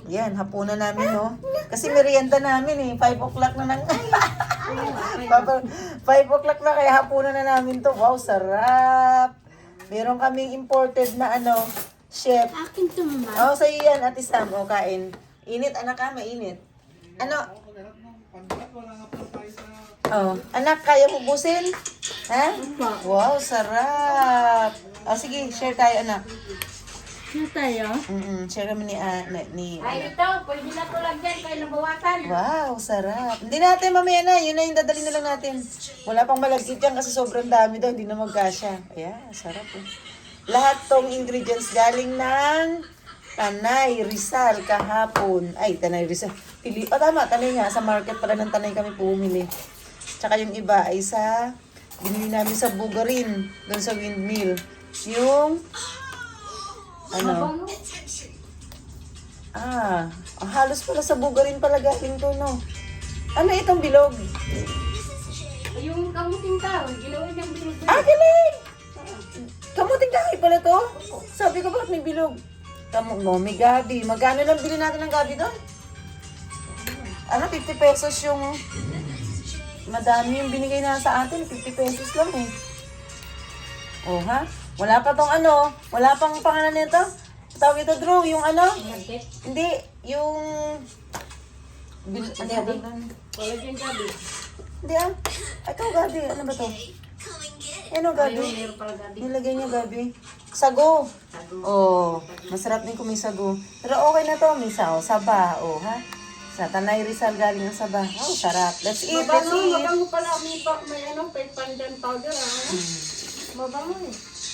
Yan, hapunan namin, no? Kasi merienda namin, eh. 5 o'clock na nang... 5 o'clock na, kaya hapunan na namin to. Wow, sarap! Meron kaming imported na, chef. Akin to, mama. Oh, sa'yo yan, Ate Sam. O, kain. Init, anak ka, mainit. Oh, anak, kaya mo busin? Ha? Wow, sarap. Oh, sige, share tayo, anak. Ano tayo? Share kami ni Ay, ito, pwede na to lang dyan, kaya nabawasan. Wow, sarap. Hindi natin mamaya na. Yun na yung dadali na lang natin. Wala pang malagkit yan kasi sobrang dami daw. Hindi na magkasya. Ayan, sarap eh. Lahat tong ingredients galing ng Tanay Rizal kahapon. Ay, Tanay Rizal. Tama, Tanay nga. Sa market pala ng Tanay kami pumili. Tsaka yung iba ay binili namin sa Bugarin. Doon sa windmill. Yung, halos pala sa Bugarin pala galing to, no? Ano itong bilog? Yung kamuting tao, gilawin niyang bilog. Galing! Kamuting kahoy pala to? Sabi ko, bakit may bilog? May gabi. Magkano lang bilhin natin ng gabi doon? 50 pesos yung... Madami yung binigay na sa atin. 50 pesos lang eh. Oh, ha? Wala pa tong wala pang pangalan nito. Tawag ito, Drew, yung Hindi, yung... Wala dyan gabi. Hindi Ito, gabi. Ano ba to? Ano, gabi? Meron pala gabi. Nilagay niya gabi. Sago. Oh, masarap din kung may sago. Pero okay na to, may saba. Oh, ha? Sa Tanay Rizal galing ang saba. Oh, sarap. Let's eat, let's eat. Mabango pala, may pandan powder, ha? Mabango eh.